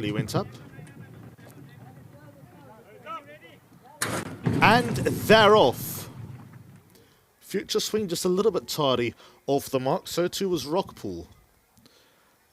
He went up. And they're off. Future Swing just a little bit tardy off the mark. So too was Rockpool.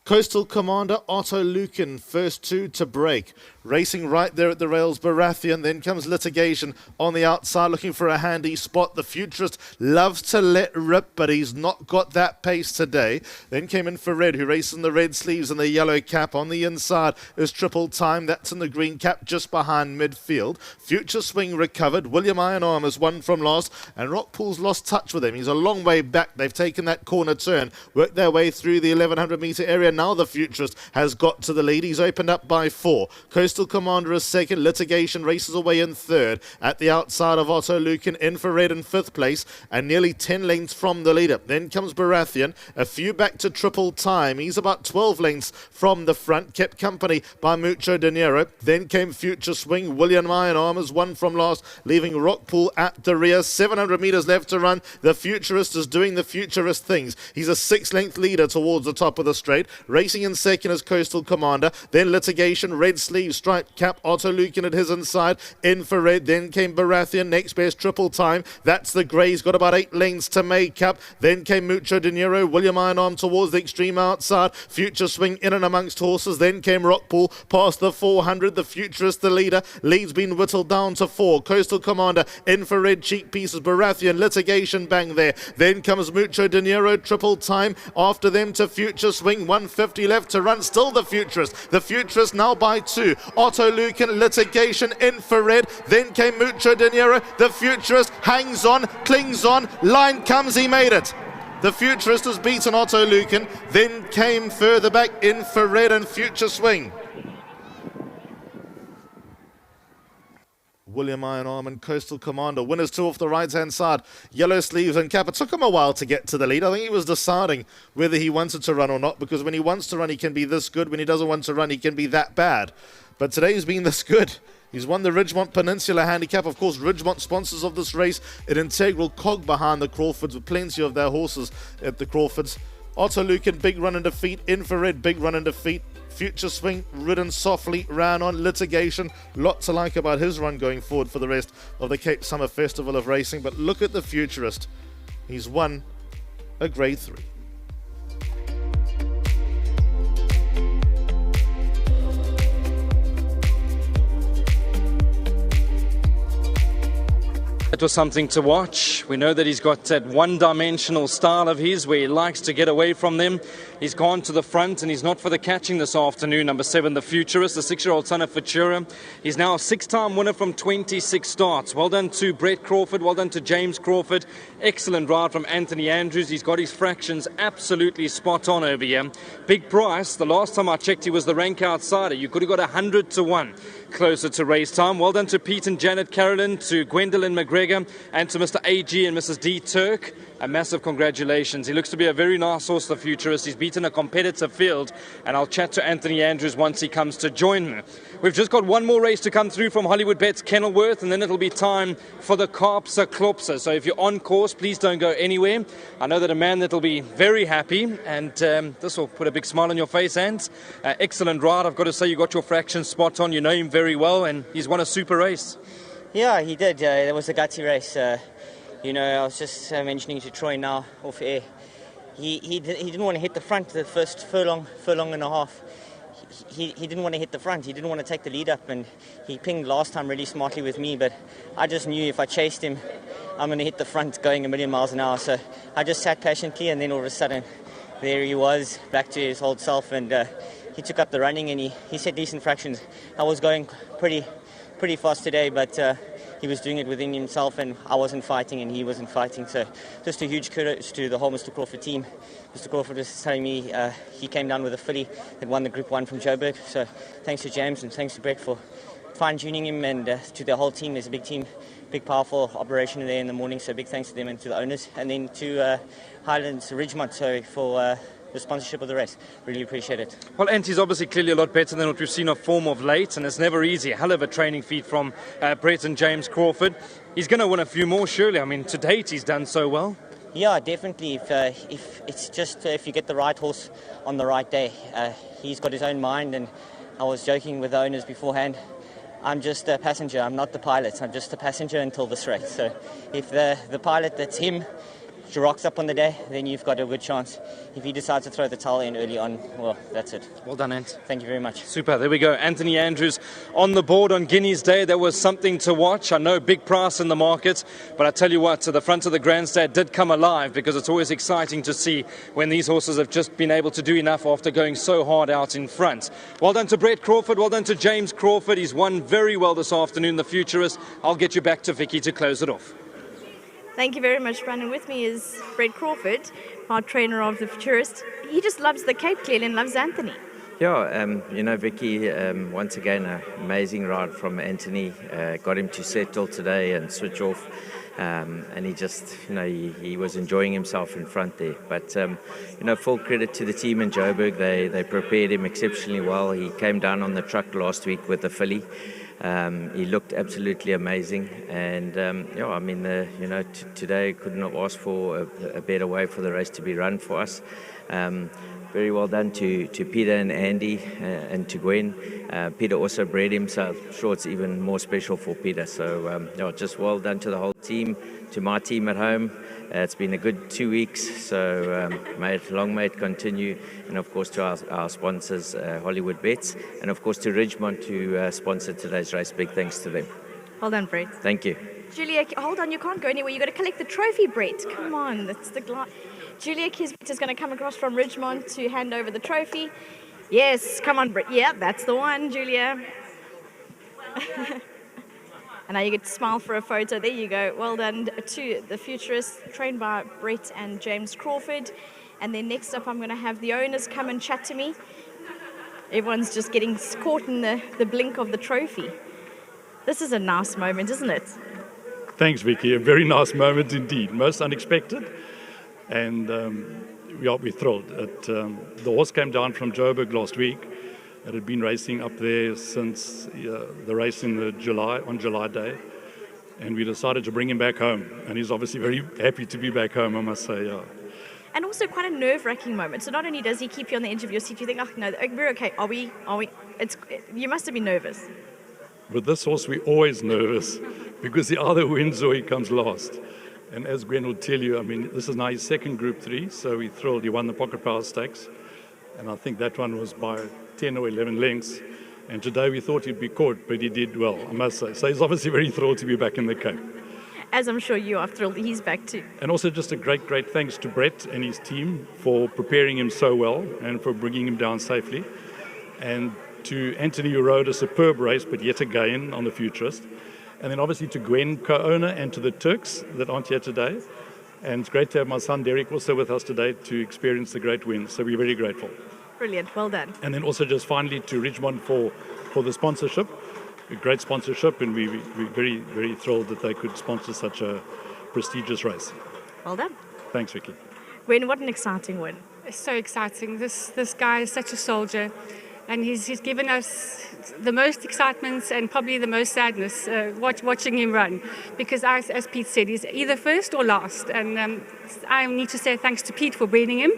Coastal Commander Otto Lukin, first two to break. Racing right there at the rails, Baratheon. Then comes Litigation on the outside, looking for a handy spot. The Futurist loves to let rip, but he's not got that pace today. Then came Infrared, who races in the red sleeves and the yellow cap. On the inside is Triple Time. That's in the green cap, just behind midfield. Future Swing recovered. William Ironarm has won from last, and Rockpool's lost touch with him. He's a long way back. They've taken that corner turn, worked their way through the 1100 metre area. Now the Futurist has got to the lead. He's opened up by 4. Coastal Commander is second. Litigation races away in third. At the outside of Otto Lukin, Infrared in 5th place and nearly 10 lengths from the leader. Then comes Baratheon, a few back to Triple Time. He's about 12 lengths from the front, kept company by Mucho Dinero. Then came Future Swing. William Ironarm has won from last, leaving Rockpool at the rear. 700 metres left to run. The Futurist is doing the Futurist things. He's a 6-length leader towards the top of the straight. Racing in second is Coastal Commander. Then Litigation, red sleeve, striped cap, Otto Lukin at his inside. Infrared. Then came Baratheon. Next best Triple Time. That's the grey. He's got about 8 lengths to make up. Then came Mucho Dinero. William Ironarm towards the extreme outside. Future Swing in and amongst horses. Then came Rockpool past the 400. The Futurist, the leader. Lead's been whittled down to 4. Coastal Commander, Infrared, cheek pieces, Baratheon, Litigation, bang there. Then comes Mucho Dinero, Triple Time. After them to Future Swing. 150 left to run. Still the Futurist. The Futurist now by 2. Otto Lukin, Litigation, Infrared. Then came Mucho Dinero. The Futurist hangs on, clings on. Line comes, he made it. The Futurist has beaten Otto Lukin. Then came further back Infrared and Future Swing. William Ironarm and Coastal Commander. Winners 2 off the right-hand side. Yellow sleeves and cap. It took him a while to get to the lead. I think he was deciding whether he wanted to run or not, because when he wants to run, he can be this good. When he doesn't want to run, he can be that bad. But today he's been this good. He's won the Ridgemont Peninsula Handicap. Of course, Ridgemont, sponsors of this race, an integral cog behind the Crawfords, with plenty of their horses at the Crawfords. Otto Lukin, big run in defeat. Infrared, big run in defeat. Future Swing, ridden softly, ran on. Litigation, lot to like about his run going forward for the rest of the Cape Summer Festival of Racing. But look at the Futurist. He's won a Grade 3. It was something to watch. We know that he's got that one-dimensional style of his where he likes to get away from them. He's gone to the front and he's not for the catching this afternoon. Number 7, the Futurist, the 6-year-old son of Futura. He's now a 6-time winner from 26 starts. Well done to Brett Crawford. Well done to James Crawford. Excellent ride from Anthony Andrews. He's got his fractions absolutely spot on over here. Big price. The last time I checked, he was the rank outsider. You could have got 100 to 1 closer to race time. Well done to Pete and Janet Carolyn, to Gwendolyn McGregor, and to Mr. AG and Mrs. D. Turk. A massive congratulations. He looks to be a very nice horse, the Futurist. He's beaten a competitive field, and I'll chat to Anthony Andrews once he comes to join me. We've just got one more race to come through from Hollywood Bets Kenilworth, and then it'll be time for the Kaapse Klopse. So if you're on course, please don't go anywhere. I know that a man that'll be very happy, and this will put a big smile on your face, Hans. Excellent ride. I've got to say, you got your fractions spot on. You know him very well, and he's won a super race. Yeah, he did. It was a gutsy race. I was just mentioning to Troy now off air. He didn't want to hit the front the first furlong and a half. He didn't want to hit the front. He didn't want to take the lead up, and he pinged last time really smartly with me. But I just knew if I chased him, I'm going to hit the front going a million miles an hour. So I just sat patiently, and then all of a sudden, there he was, back to his old self, and he took up the running, and he set decent fractions. I was going pretty fast today, but he was doing it within himself, and I wasn't fighting and he wasn't fighting. So just a huge kudos to the whole Mr. Crawford team. Mr. Crawford was telling me he came down with a filly that won the Group 1 from Joburg. So thanks to James and thanks to Brett for fine-tuning him, and to the whole team. There's a big team, big powerful operation there in the morning, so big thanks to them and to the owners, and then to Highlands Ridgemont for the sponsorship of the race. Really appreciate it. Well, Anti's obviously clearly a lot better than what we've seen of form of late, and it's never easy. A hell of a training feat from Brett and James Crawford. He's going to win a few more, surely. I mean, to date, he's done so well. Yeah, definitely. If it's just if you get the right horse on the right day, he's got his own mind, and I was joking with the owners beforehand. I'm just a passenger. I'm not the pilot. I'm just a passenger until this race. So if the pilot, that's him, rocks up on the day, then you've got a good chance. If he decides to throw the towel in early on, well, that's it. Well done, Ant. Thank you very much. Super. There we go. Anthony Andrews on the board on Guinea's Day. That was something to watch. I know big price in the market, but I tell you what, the front of the grandstand did come alive, because it's always exciting to see when these horses have just been able to do enough after going so hard out in front. Well done to Brett Crawford. Well done to James Crawford. He's won very well this afternoon, the Futurist. I'll get you back to Vicky to close it off. Thank you very much, Brandon. With me is Brett Crawford, our trainer of the Futurist. He just loves the Cape clearly and loves Anthony. Yeah, Vicky, once again, an amazing ride from Anthony. Got him to settle today and switch off. And he just, he was enjoying himself in front there. But, full credit to the team in Joburg. They prepared him exceptionally well. He came down on the truck last week with the filly. He looked absolutely amazing, and today couldn't have asked for a better way for the race to be run for us. Very well done to Peter and Andy and to Gwen. Peter also bred him, so I'm sure it's even more special for Peter. So just well done to the whole team, to my team at home. It's been a good 2 weeks, so long may it continue. And of course to our sponsors, Hollywood Bets, and of course to Ridgemont, who sponsored today's race. Big thanks to them. Well done, Brett. Thank you. Julia, hold on, you can't go anywhere. You've got to collect the trophy, Brett. Come on, that's the Julia Kisbet is going to come across from Ridgemont to hand over the trophy. Yes, come on, Brett. Yeah, that's the one, Julia. And now you get to smile for a photo. There you go. Well done to the Futurist, trained by Brett and James Crawford. And then next up, I'm going to have the owners come and chat to me. Everyone's just getting caught in the blink of the trophy. This is a nice moment, isn't it? Thanks, Vicky. A very nice moment indeed. Most unexpected. And we're thrilled. The horse came down from Joburg last week. It had been racing up there since the race on July Day. And we decided to bring him back home. And he's obviously very happy to be back home, I must say. Yeah. And also quite a nerve-wracking moment. So not only does he keep you on the edge of your seat, you think, oh, no, we're okay. Are we? You must have been nervous. With this horse, we're always nervous because he either wins or he comes last. And as Gwen will tell you, this is now his second Group 3, so we're thrilled. He won the Pocket Power Stakes. And I think that one was by 10 or 11 lengths. And today we thought he'd be caught, but he did well, I must say. So he's obviously very thrilled to be back in the Cape. As I'm sure you are thrilled he's back too. And also just a great thanks to Brett and his team for preparing him so well and for bringing him down safely. And to Anthony, who rode a superb race, but yet again on the Futurist. And then obviously to Gwen, co-owner, and to the Turks that aren't here today. And it's great to have my son Derek also with us today to experience the great win. So we're very grateful. Brilliant, well done. And then also just finally to Ridgemont for the sponsorship. A great sponsorship, and we're very, very thrilled that they could sponsor such a prestigious race. Well done. Thanks, Vicky. Gwen, what an exciting win. It's so exciting. This guy is such a soldier. And he's given us the most excitement and probably the most sadness watching him run. Because as Pete said, he's either first or last. And I need to say thanks to Pete for breeding him.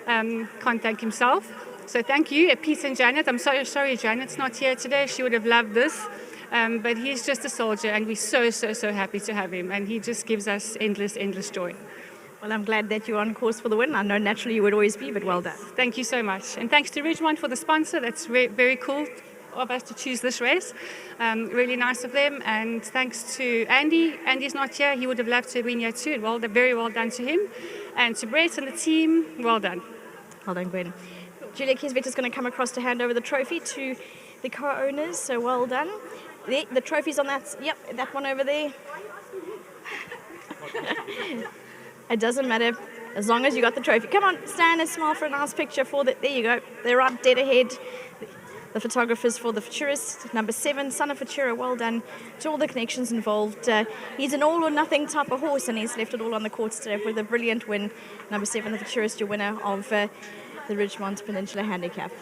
Can't thank himself. So thank you, Pete and Janet. I'm so sorry Janet's not here today. She would have loved this. But he's just a soldier, and we're so happy to have him. And he just gives us endless joy. Well, I'm glad that you're on course for the win. I know naturally you would always be, but well done. Thank you so much. And thanks to Ridgemont for the sponsor. That's very cool of us to choose this race. Really nice of them. And thanks to Andy. Andy's not here. He would have loved to have been here too. Very well done to him. And to Brett and the team, well done. Well done, Gwen. Julia Kisbet is going to come across to hand over the trophy to the co-owners, so well done. The trophy's on that, yep, that one over there. It doesn't matter, as long as you got the trophy. Come on, stand and smile for a nice picture for the, there you go. They're right dead ahead. The photographers for the Futurist, number 7, Son of Futura, well done to all the connections involved. He's an all-or-nothing type of horse, and he's left it all on the courts today with a brilliant win. Number 7, the Futurist, your winner of the Ridgemont Peninsula Handicap.